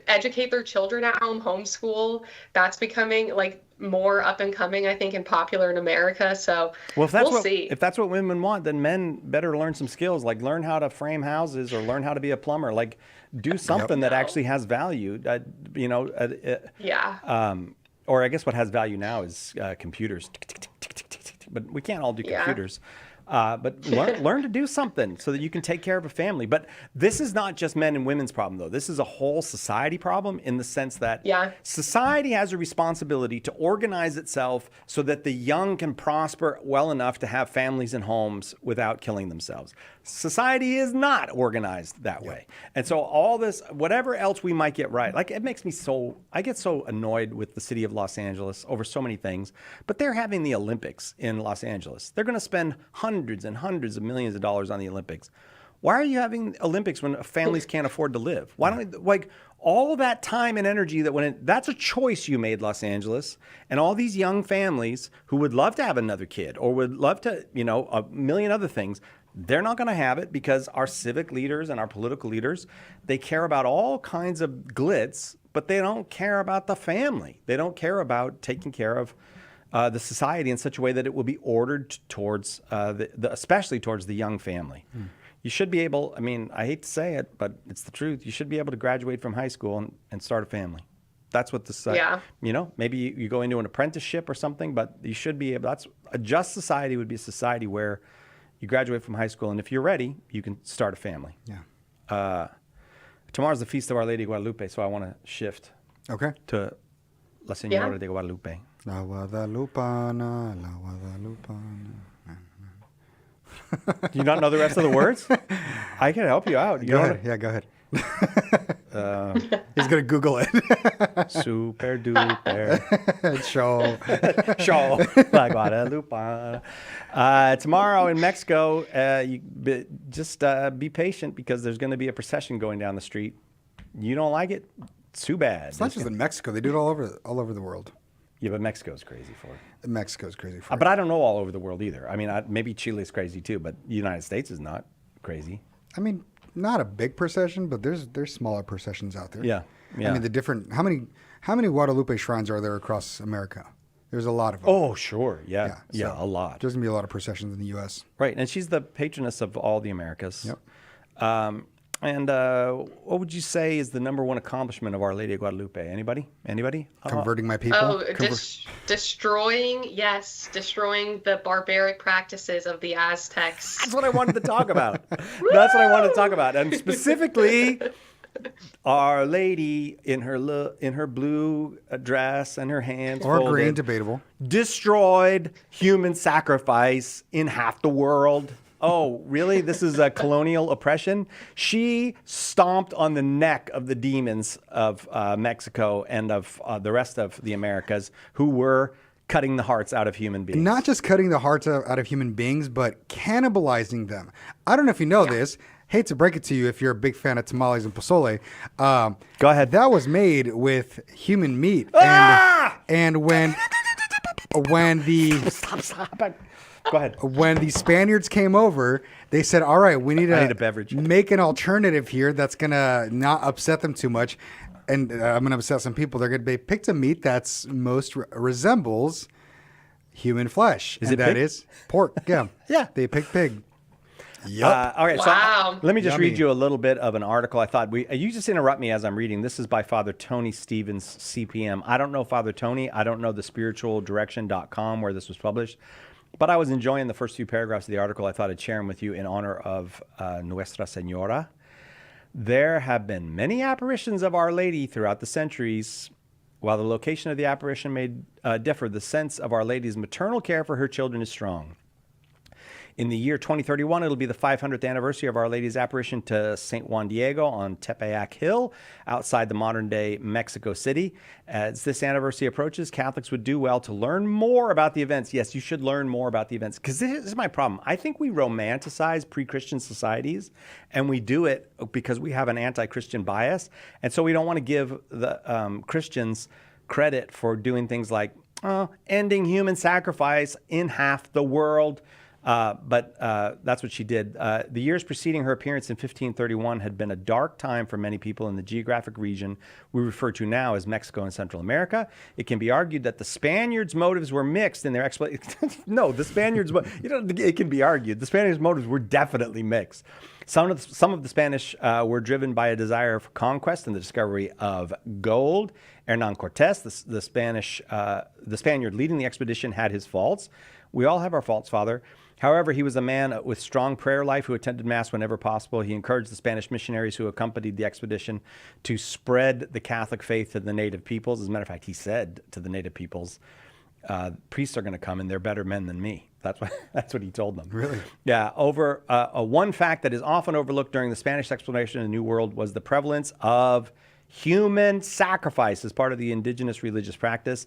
educate their children at home, homeschool. That's becoming like more up and coming, I think, and popular in America. So we'll see. If that's what women want, then men better learn some skills, like learn how to frame houses or learn how to be a plumber. Like do something that actually has value. Or I guess what has value now is computers. But we can't all do computers. But learn to do something so that you can take care of a family. But this is not just men and women's problem, though. This is a whole society problem in the sense that society has a responsibility to organize itself so that the young can prosper well enough to have families and homes without killing themselves. Society is not organized that way. And so all this, whatever else we might get right, like it makes me I get so annoyed with the city of Los Angeles over so many things, but they're having the Olympics in Los Angeles. They're going to spend hundreds and hundreds of millions of dollars on the Olympics. Why are you having Olympics when families can't afford to live? Why don't like all that time and energy that's a choice you made, Los Angeles, and all these young families who would love to have another kid or would love to, a million other things. They're not going to have it because our civic leaders and our political leaders, they care about all kinds of glitz, but they don't care about the family. They don't care about taking care of the society in such a way that it will be ordered towards, especially towards the young family. You should be able, I hate to say it, but it's the truth. You should be able to graduate from high school and start a family. That's what this, maybe you go into an apprenticeship or something, but you should be able, a just society would be a society where you graduate from high school, and if you're ready, you can start a family. Yeah. Tomorrow's the Feast of Our Lady of Guadalupe, so I want to shift to La Señora de Guadalupe. La Guadalupana, La Guadalupana. Do you not know the rest of the words? I can help you out. Go ahead. Yeah, go ahead. He's going to Google it. Super duper. Show. La Guadalupe. Tomorrow in Mexico, just be patient because there's going to be a procession going down the street. You don't like it? Too bad. It's not just in Mexico. They do it all over the world. Yeah, but Mexico's crazy for it. Mexico's crazy for it. But I don't know all over the world either. Maybe Chile's crazy too, but the United States is not crazy. Not a big procession, but there's smaller processions out there. Yeah. The different how many Guadalupe shrines are there across America? There's a lot of them. Oh, sure. Yeah, so a lot. There's gonna be a lot of processions in the U.S. Right, and she's the patroness of all the Americas. Yep. And what would you say is the number one accomplishment of Our Lady of Guadalupe? Anybody? Converting my people. Oh, destroying the barbaric practices of the Aztecs. That's what I wanted to talk about. And specifically, Our Lady in her blue dress and her hands or folded, green, debatable, destroyed human sacrifice in half the world. Oh, really? This is a colonial oppression? She stomped on the neck of the demons of Mexico and of the rest of the Americas who were cutting the hearts out of human beings. Not just cutting the hearts out of human beings, but cannibalizing them. I don't know if you know this. Hate to break it to you if you're a big fan of tamales and pozole. Go ahead. That was made with human meat. And when the... Stop. Go ahead. When the Spaniards came over, they said, all right, we need a beverage. Make an alternative here that's going to not upset them too much. And I'm going to upset some people. They picked a meat that's most resembles human flesh. That is pork. Yeah. Yeah. They picked pig. Yep. All right. Wow. So let me just read you a little bit of an article. I thought you just interrupt me as I'm reading. This is by Father Tony Stevens, CPM. I don't know Father Tony. I don't know the spiritualdirection.com where this was published. But I was enjoying the first few paragraphs of the article. I thought I'd share them with you in honor of Nuestra Señora. There have been many apparitions of Our Lady throughout the centuries. While the location of the apparition may differ, the sense of Our Lady's maternal care for her children is strong. In the year 2031, it'll be the 500th anniversary of Our Lady's apparition to St. Juan Diego on Tepeyac Hill, outside the modern-day Mexico City. As this anniversary approaches, Catholics would do well to learn more about the events. Yes, you should learn more about the events, because this is my problem. I think we romanticize pre-Christian societies, and we do it because we have an anti-Christian bias, and so we don't want to give the Christians credit for doing things like ending human sacrifice in half the world. But that's what she did. The years preceding her appearance in 1531 had been a dark time for many people in the geographic region we refer to now as Mexico and Central America. It can be argued that the Spaniards' motives were mixed in their explanation. No, the Spaniards, it can be argued. The Spaniards' motives were definitely mixed. Some of the Spanish were driven by a desire for conquest and the discovery of gold. Hernán Cortés, the Spaniard leading the expedition, had his faults. We all have our faults, Father. However, he was a man with strong prayer life who attended Mass whenever possible. He encouraged the Spanish missionaries who accompanied the expedition to spread the Catholic faith to the native peoples. As a matter of fact, he said to the native peoples, priests are going to come and they're better men than me. That's what he told them. Really? Yeah. One fact that is often overlooked during the Spanish exploration of the New World was the prevalence of human sacrifice as part of the indigenous religious practice.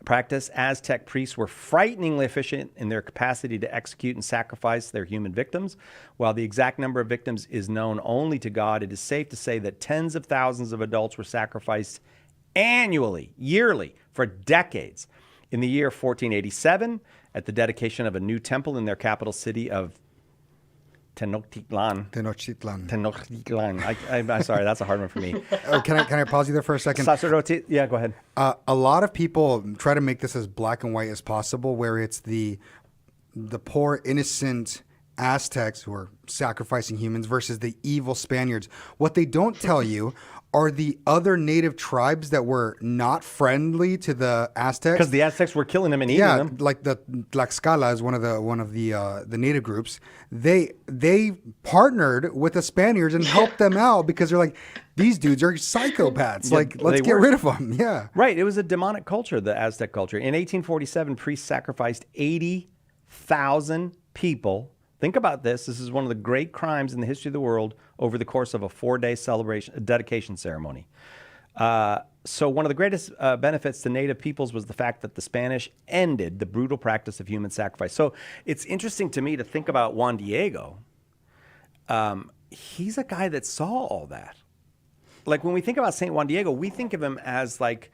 Aztec priests were frighteningly efficient in their capacity to execute and sacrifice their human victims. While the exact number of victims is known only to God, it is safe to say that tens of thousands of adults were sacrificed annually, yearly, for decades. In the year 1487, at the dedication of a new temple in their capital city of Tenochtitlan. I'm sorry, that's a hard one for me. Oh, can I pause you there for a second? Sacerdote, yeah, go ahead. A lot of people try to make this as black and white as possible, where it's the poor, innocent Aztecs who are sacrificing humans versus the evil Spaniards. What they don't tell you are the other native tribes that were not friendly to the Aztecs. Because the Aztecs were killing them and eating them. Like the Tlaxcala is one of the native groups. They partnered with the Spaniards and helped them out because they're like, these dudes are psychopaths. Like, let's get rid of them. Yeah. Right. It was a demonic culture, the Aztec culture. In 1847, priests sacrificed 80,000 people. Think about this. This is one of the great crimes in the history of the world over the course of a 4-day celebration, a dedication ceremony. So one of the greatest benefits to native peoples was the fact that the Spanish ended the brutal practice of human sacrifice. So it's interesting to me to think about Juan Diego. He's a guy that saw all that. Like when we think about St. Juan Diego, we think of him as like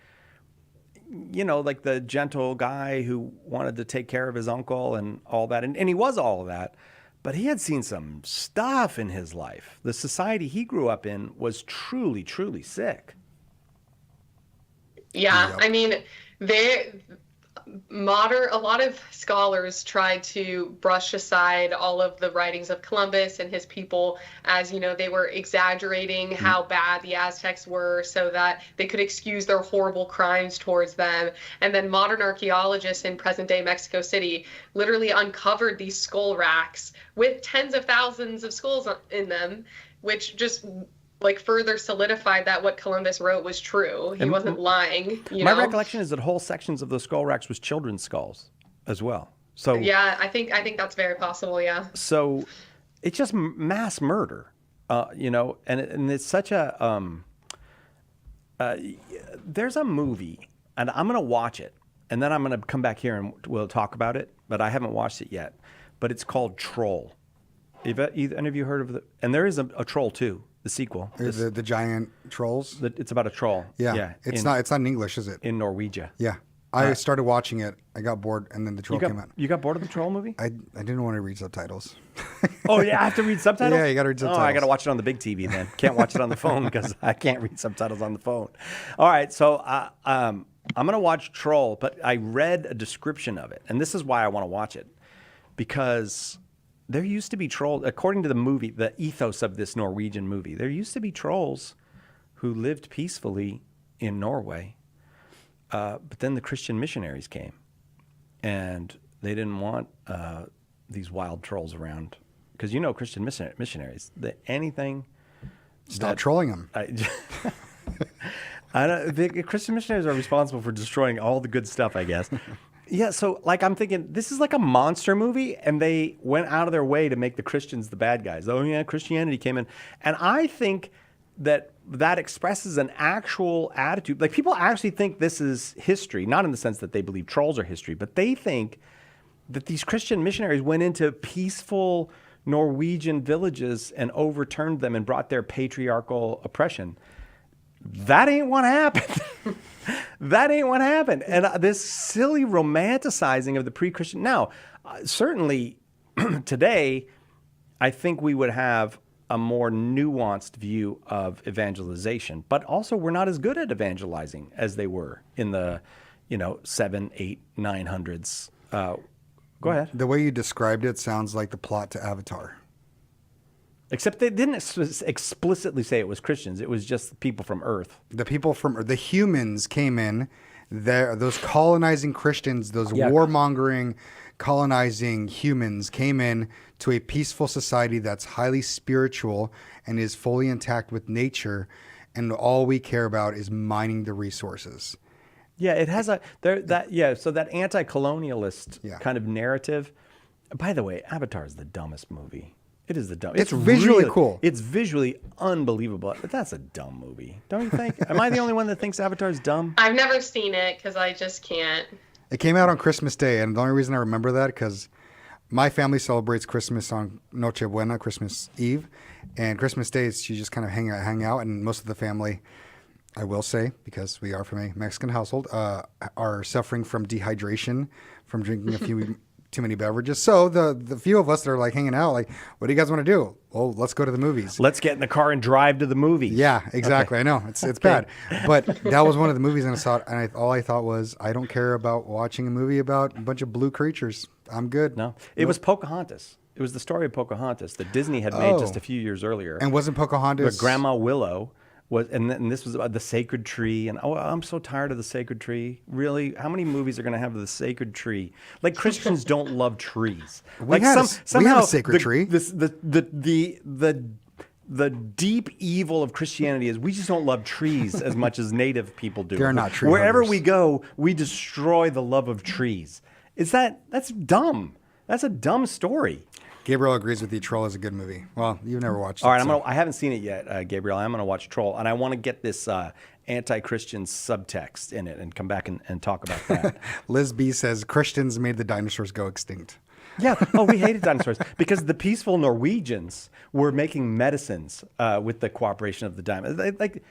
the gentle guy who wanted to take care of his uncle and all that. And he was all of that. But he had seen some stuff in his life. The society he grew up in was truly, truly sick. Yeah, Yep. I mean, a lot of scholars tried to brush aside all of the writings of Columbus and his people as, they were exaggerating how bad the Aztecs were so that they could excuse their horrible crimes towards them. And then modern archaeologists in present-day Mexico City literally uncovered these skull racks with tens of thousands of skulls in them, which just further solidified that what Columbus wrote was true. He wasn't lying. My recollection is that whole sections of those skull racks was children's skulls as well. So yeah, I think that's very possible. Yeah. So it's just mass murder, and it's such a. There's a movie, and I'm gonna watch it, and then I'm gonna come back here and we'll talk about it. But I haven't watched it yet. But it's called Troll. Have any of you heard of it? And there is a Troll 2. The sequel. The giant trolls. It's about a troll. Yeah. It's not in English, is it? In Norwegia. Yeah. I started watching it. I got bored, and then the troll came out. You got bored of the Troll movie? I didn't want to read subtitles. Oh, yeah, I have to read subtitles? Yeah, you got to read subtitles. Oh, I got to watch it on the big TV then. Can't watch it on the phone because I can't read subtitles on the phone. All right, so I'm going to watch Troll, but I read a description of it, and this is why I want to watch it, because there used to be trolls, according to the movie, the ethos of this Norwegian movie, there used to be trolls who lived peacefully in Norway. But then the Christian missionaries came, and they didn't want these wild trolls around. Because Christian missionaries, anything... Stop trolling them. The Christian missionaries are responsible for destroying all the good stuff, I guess. Yeah, so I'm thinking this is like a monster movie, and they went out of their way to make the Christians the bad guys. Oh yeah, Christianity came in, and I think that expresses an actual attitude. Like people actually think this is history, not in the sense that they believe trolls are history, but they think that these Christian missionaries went into peaceful Norwegian villages and overturned them and brought their patriarchal oppression. That ain't what happened. That ain't what happened. And this silly romanticizing of the pre-Christian. Now, certainly today, I think we would have a more nuanced view of evangelization. But also, we're not as good at evangelizing as they were in the, 7, 8, 900s. Go ahead. The way you described it sounds like the plot to Avatar. Except they didn't explicitly say it was Christians. It was just people from Earth. The humans came in. Those colonizing Christians, those warmongering colonizing humans came in to a peaceful society that's highly spiritual and is fully intact with nature, and all we care about is mining the resources. Yeah, it has so that anti-colonialist kind of narrative. By the way, Avatar is the dumbest movie. It is the dumbest. It's visually cool. It's visually unbelievable, but that's a dumb movie, don't you think? Am I the only one that thinks Avatar is dumb? I've never seen it because I just can't. It came out on Christmas Day, and the only reason I remember that because my family celebrates Christmas on Noche Buena, Christmas Eve, and Christmas Day is you just kind of hang out, and most of the family, I will say, because we are from a Mexican household, are suffering from dehydration from drinking a few too many beverages. So the few of us that are like hanging out, like, what do you guys want to do? Well, let's go to the movies. Let's get in the car and drive to the movies. Yeah, exactly. Okay. I know it's bad, but that was one of the movies, and I saw it, and all I thought was, I don't care about watching a movie about a bunch of blue creatures. I'm good. No, it was Pocahontas. It was the story of Pocahontas that Disney had made just a few years earlier. And wasn't Pocahontas? But Grandma Willow was, and this was about the sacred tree. And I'm so tired of the sacred tree. Really, how many movies are going to have the sacred tree? Like Christians don't love trees. We have a sacred tree. The deep evil of Christianity is we just don't love trees as much as native people do. They're not tree Wherever huggers. we go, we destroy the love of trees. That's dumb. That's a dumb story. Gabriel agrees with you. Troll is a good movie. Well, you've never watched it. All right, I haven't seen it yet, Gabriel. I'm going to watch Troll, and I want to get this anti-Christian subtext in it and come back and talk about that. Liz B says Christians made the dinosaurs go extinct. Yeah. Oh, we hated dinosaurs because the peaceful Norwegians were making medicines with the cooperation of the dinosaurs. Like,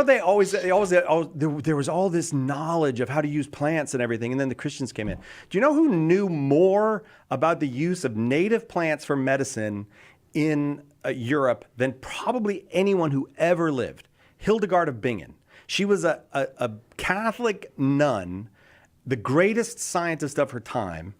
they always there was all this knowledge of how to use plants and everything, and then the Christians came in. Do you know who knew more about the use of native plants for medicine in Europe than probably anyone who ever lived? Hildegard of Bingen. She was a Catholic nun, the greatest scientist of her time.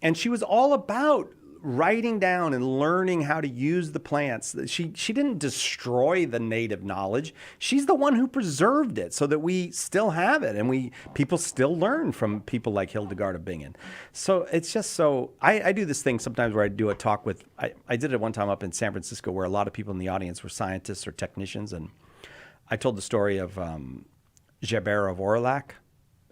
And she was all about writing down and learning how to use the plants. She didn't destroy the native knowledge. She's the one who preserved it so that we still have it and people still learn from people like Hildegard of Bingen. So it's just so I do this thing sometimes where I do a talk with I did it one time up in San Francisco where a lot of people in the audience were scientists or technicians, and I told the story of Gerbert of Aurillac.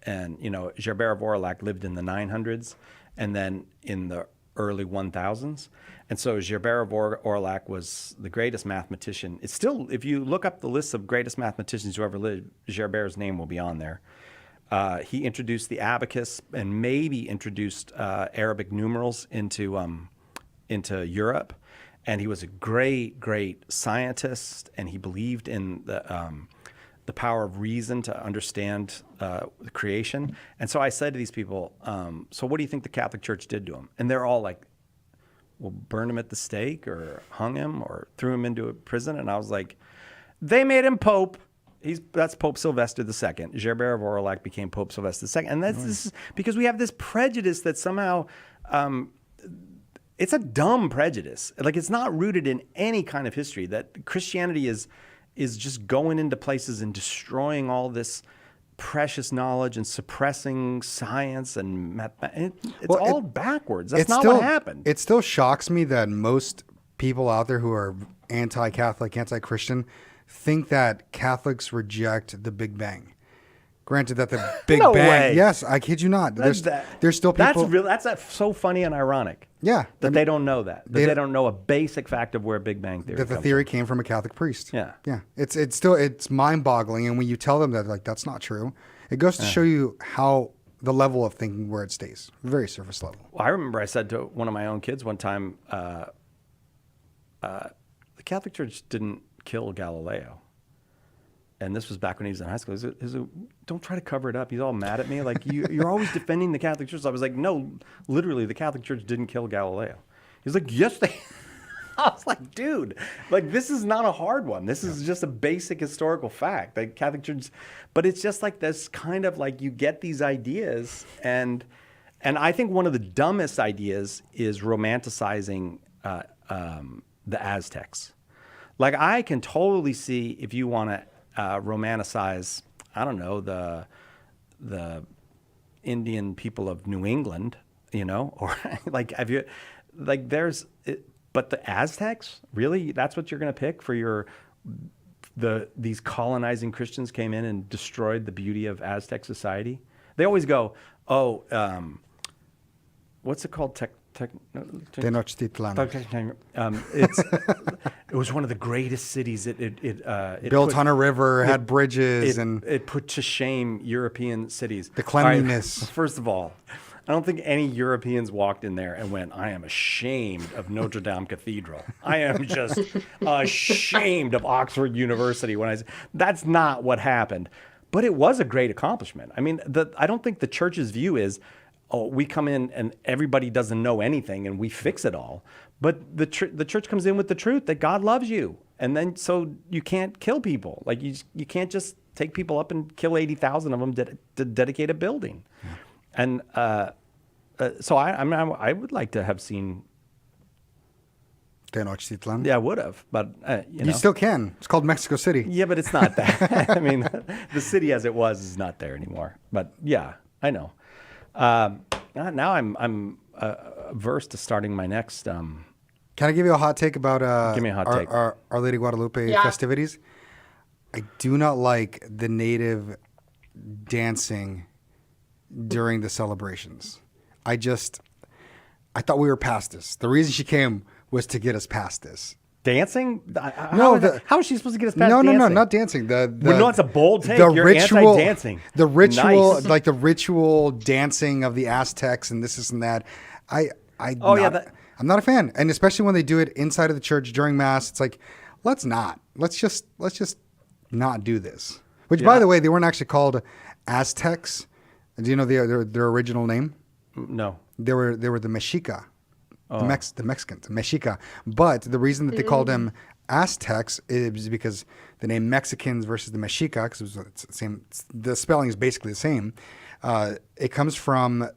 And Gerbert of Aurillac lived in the 900s. And then in the early 1000s. And so Gerbert of Aurillac was the greatest mathematician. It's still, if you look up the list of greatest mathematicians who ever lived, Gerbert's name will be on there. He introduced the abacus and maybe introduced Arabic numerals into Europe. And he was a great, great scientist, and he believed in the power of reason to understand creation. And so I said to these people, so what do you think the Catholic Church did to him? And they're all like, well, burned him at the stake or hung him or threw him into a prison. And I was like, they made him Pope. That's Pope Sylvester II. Gerbert of Aurillac became Pope Sylvester II. And this is because we have this prejudice that somehow it's a dumb prejudice. Like, it's not rooted in any kind of history, that Christianity is just going into places and destroying all this precious knowledge and suppressing science and it's all backwards. That's not what happened. It still shocks me that most people out there who are anti-Catholic, anti-Christian think that Catholics reject the Big Bang. Granted that the Big No Bang, way. yes, I kid you not. There's still people. That's so funny and ironic. Yeah, they don't know that. They don't know a basic fact of where Big Bang theory that the comes theory came from a Catholic priest. Yeah. Yeah. It's mind-boggling, and when you tell them that, like, that's not true, it goes to show you how the level of thinking where it stays, very surface level. Well, I remember I said to one of my own kids one time, the Catholic Church didn't kill Galileo. And this was back when he was in high school. Don't try to cover it up. He's all mad at me. Like, you're always defending the Catholic Church. So I was like, no, literally, the Catholic Church didn't kill Galileo. He's like, yes, they. I was like, dude, like, this is not a hard one. This is just a basic historical fact. Like, Catholic Church, but it's just like this kind of like you get these ideas, and I think one of the dumbest ideas is romanticizing the Aztecs. Like, I can totally see if you want to romanticize, I don't know, the Indian people of New England, or like have you, like but the Aztecs, really? That's what you're going to pick for these colonizing Christians came in and destroyed the beauty of Aztec society? They always go, oh, what's it called? Tenochtitlan. It was one of the greatest cities. It Built on a river, had bridges, and it put to shame European cities. The cleanliness. All right, first of all, I don't think any Europeans walked in there and went, I am ashamed of Notre Dame Cathedral. I am just ashamed of Oxford University. That's not what happened. But it was a great accomplishment. I mean, I don't think the church's view is, oh, we come in and everybody doesn't know anything and we fix it all. But the church comes in with the truth that God loves you. And then so you can't kill people. Like you can't just take people up and kill 80,000 of them to dedicate a building. Yeah. And so I would like to have seen Tenochtitlan. Yeah, I would have, but you still can. It's called Mexico City. Yeah, but it's not that. I mean, the city as it was is not there anymore. But yeah, I know. Now I'm averse to starting my next. Can I give you a hot take about give me a hot take. Our Lady Guadalupe festivities? I do not like the native dancing during the celebrations. I thought we were past this. The reason she came was to get us past this. Dancing? How is she supposed to get us past dancing? No, not dancing. It's a bold take. You're anti-dancing. The ritual, nice. like the ritual dancing of the Aztecs and this and that. I'm not a fan. And especially when they do it inside of the church during Mass, it's like, let's just not do this. Which, by the way, they weren't actually called Aztecs. Do you know their original name? No. They were the Mexica. The Mexicans, Mexica. But the reason that they called them Aztecs is because the name Mexicans versus the Mexica, because it's the same, the spelling is basically the same. It comes from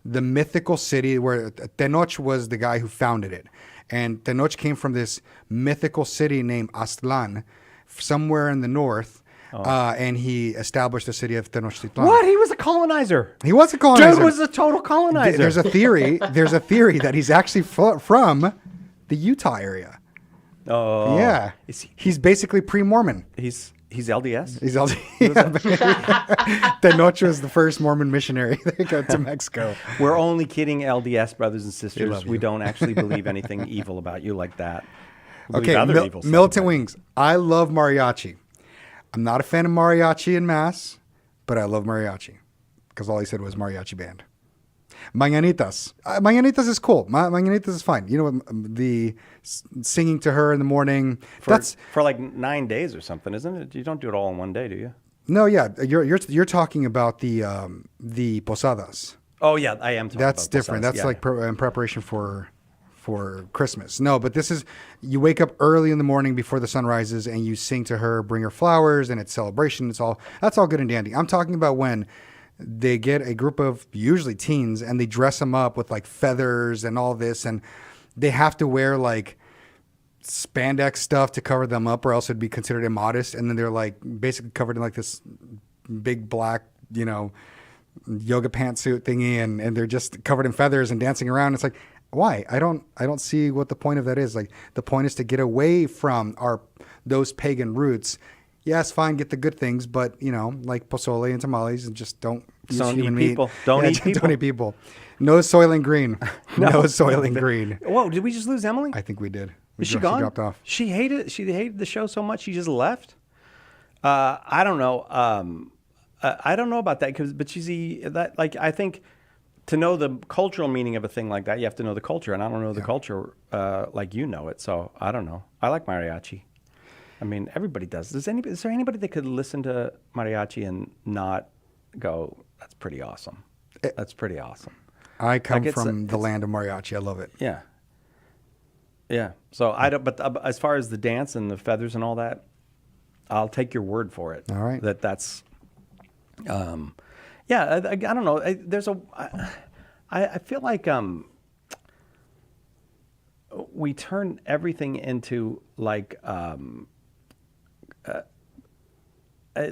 the mythical city where Tenoch was the guy who founded it. And Tenoch came from this mythical city named Aztlan, somewhere in the north. And he established the city of Tenochtitlan. What? He was a colonizer. He was a colonizer. Dude was a total colonizer. There's a theory that he's actually from the Utah area. Oh. Yeah. He's basically pre-Mormon. He's LDS? He's LDS. Tenoch was the first Mormon missionary that got to Mexico. We're only kidding, LDS brothers and sisters. We don't actually believe anything evil about you like that. Okay, Militant Wings. I love mariachi. I'm not a fan of mariachi in Mass, but I love mariachi because all he said was mariachi band. Mañanitas. Mañanitas is cool. Mañanitas is fine. You know, the singing to her in the morning. That's for like 9 days or something, isn't it? You don't do it all in one day, do you? No, yeah. You're talking about the posadas. Oh yeah, I am. That's about different. Posadas. That's in preparation for Christmas. No, but this is, you wake up early in the morning before the sun rises and you sing to her, bring her flowers, and it's celebration. That's all good and dandy. I'm talking about when they get a group of usually teens and they dress them up with like feathers and all this, and they have to wear like spandex stuff to cover them up or else it'd be considered immodest. And then they're like basically covered in like this big black, yoga pantsuit thingy, and they're just covered in feathers and dancing around. It's like, why? I don't see what the point of that is. Like, the point is to get away from those pagan roots. Yes, fine, get the good things, but like pozole and tamales, and just don't use human meat. Don't eat people. Don't eat people. No Soylent Green. No Soylent Green. Whoa, did we just lose Emily? I think we did. Is she gone? She dropped off. She hated the show so much she just left. I don't know. I don't know about that but I think. To know the cultural meaning of a thing like that, you have to know the culture, and I don't know the culture like you know it. So I don't know. I like mariachi. I mean, everybody does. Is there anybody that could listen to mariachi and not go, "That's pretty awesome"? That's pretty awesome. I come from the land of mariachi. I love it. Yeah. Yeah. So I don't. But as far as the dance and the feathers and all that, I'll take your word for it. All right. That's. Yeah, I don't know. I feel like we turn everything into like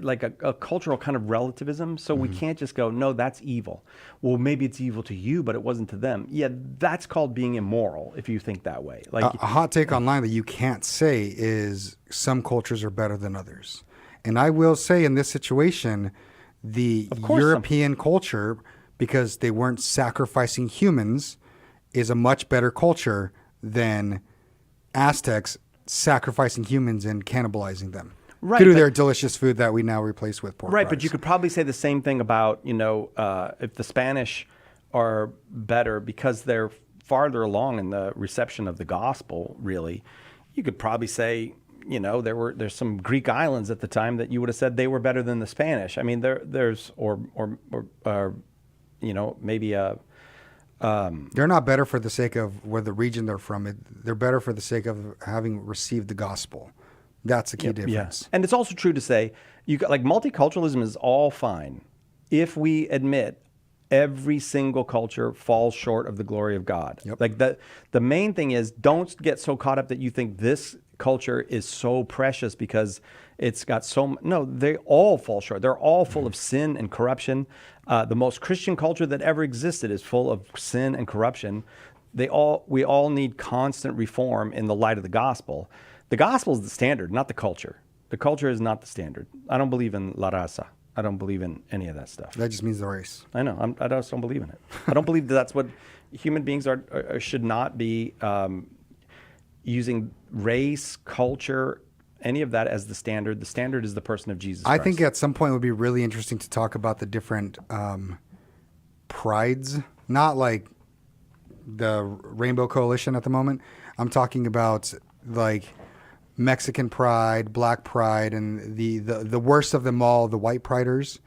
like a cultural kind of relativism. So we can't just go, no, that's evil. Well, maybe it's evil to you, but it wasn't to them. Yeah, that's called being immoral if you think that way. Like A hot take online that you can't say is some cultures are better than others. And I will say in this situation, the course European culture, because they weren't sacrificing humans, is a much better culture than Aztecs sacrificing humans and cannibalizing them. Right, Through but- their delicious food that we now replace with pork Right, rinds. but you could probably say the same thing about, if the Spanish are better because they're farther along in the reception of the gospel, really. You could probably say, there's some Greek islands at the time that you would have said they were better than the Spanish. I mean, there's maybe a They're not better for the sake of where the region they're from. They're better for the sake of having received the gospel. That's the key difference. yeah. And it's also true to say multiculturalism is all fine if we admit every single culture falls short of the glory of God. Yep. Like the main thing is don't get so caught up that you think this culture is so precious because it's got no, they all fall short. They're all full of sin and corruption. The most Christian culture that ever existed is full of sin and corruption. We all need constant reform in the light of the gospel. The gospel is the standard, not the culture. The culture is not the standard. I don't believe in la raza. I don't believe in any of that stuff. That just means the race. I know. I just don't believe in it. I don't believe that's what human beings should not be using race, culture, any of that as the standard. The standard is the person of Jesus Christ. I think at some point it would be really interesting to talk about the different prides, not like the Rainbow Coalition at the moment. I'm talking about like Mexican pride, Black pride, and the worst of them all, the white priders.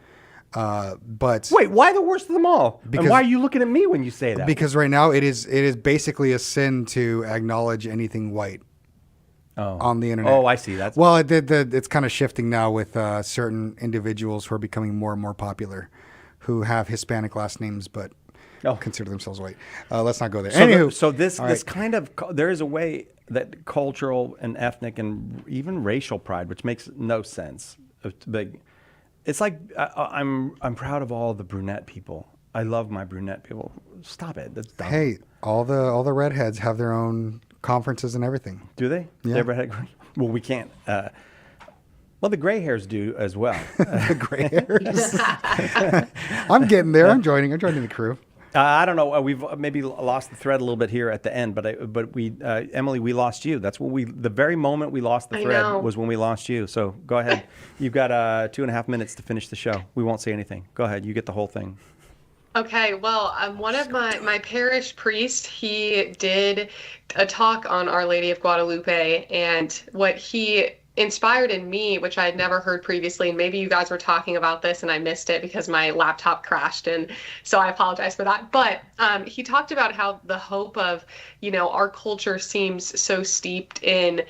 But wait, why the worst of them all? And why are you looking at me when you say that? because right now it is basically a sin to acknowledge anything white on the internet. Oh, I see. That's Well, it's kind of shifting now with certain individuals who are becoming more and more popular, who have Hispanic last names but consider themselves white. Let's not go there. Anywho, This kind of there is a way that cultural and ethnic and even racial pride, which makes no sense. It's like I'm proud of all the brunette people. I love my brunette people. Stop it. That's dumb. hey, all the redheads have their own conferences and everything. Do they? Yeah. They ever had? Well, we can't. Well, the gray hairs do as well. The gray hairs. I'm getting there. I'm joining the crew. I don't know. We've maybe lost the thread a little bit here at the end, but we, Emily, we lost you. That's what the very moment we lost the thread was when we lost you. So go ahead. You've got 2.5 minutes to finish the show. We won't say anything. Go ahead. You get the whole thing. Okay, well, one of my parish priest, he did a talk on Our Lady of Guadalupe, and what he inspired in me, which I had never heard previously, and maybe you guys were talking about this and I missed it because my laptop crashed, and so I apologize for that. But he talked about how the hope of, our culture seems so steeped in,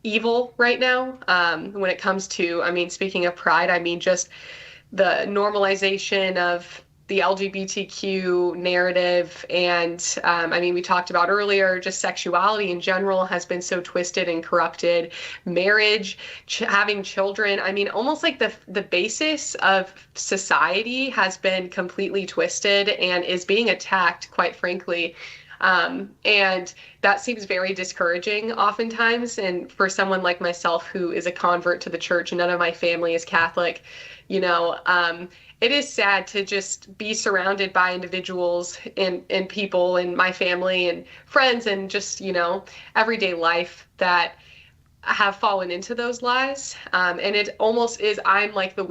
evil right now when it comes to, speaking of pride, just the normalization of the LGBTQ narrative. And we talked about earlier, just sexuality in general has been so twisted and corrupted. Marriage, having children, almost like the basis of society has been completely twisted and is being attacked, quite frankly. And that seems very discouraging oftentimes. And for someone like myself, who is a convert to the church and none of my family is Catholic, it is sad to just be surrounded by individuals and people in my family and friends and just, everyday life that have fallen into those lies. And it almost is, I'm like the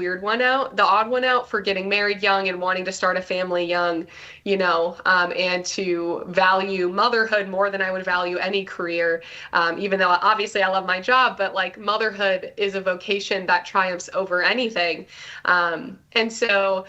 odd one out for getting married young and wanting to start a family young, and to value motherhood more than I would value any career. Even though obviously I love my job, but like motherhood is a vocation that triumphs over anything. And so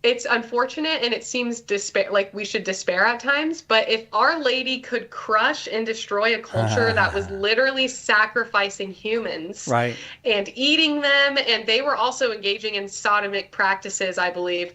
it's unfortunate and it seems despair like we should despair at times, but if Our Lady could crush and destroy a culture that was literally sacrificing humans Right. and eating them, and they were also engaging in sodomic practices, I believe.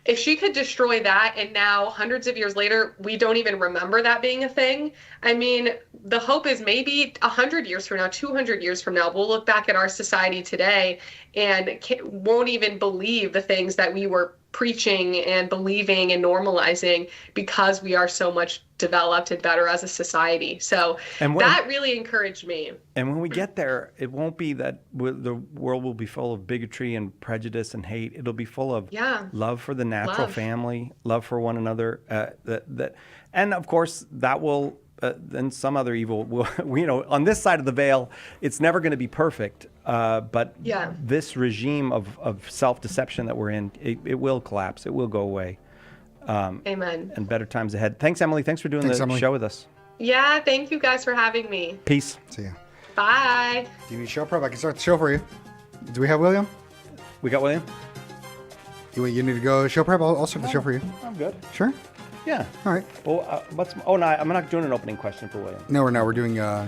If she could destroy that, and now hundreds of years later we don't even remember that being a thing, I mean, the hope is maybe 100 years from now, 200 years from now, we'll look back at our society today and won't even believe the things that we were preaching and believing and normalizing because we are so much developed and better as a society. So that really encouraged me. And when we get there, it won't be that the world will be full of bigotry and prejudice and hate. It'll be full of love for the natural family, love for one another. And of course, that will. Then some other evil will, on this side of the veil, it's never going to be perfect. But this regime of self-deception that we're in, it will collapse. It will go away. Amen. And better times ahead. Thanks, Emily. Thanks for doing the show with us. Yeah, thank you guys for having me. Peace. See ya. Bye. Do you need show prep? I can start the show for you. Do we have William? We got William? You need to go show prep? I'll start the show for you. I'm good. Sure? Yeah. All right. Well, no, I'm not doing an opening question for William. No, we're doing, yeah.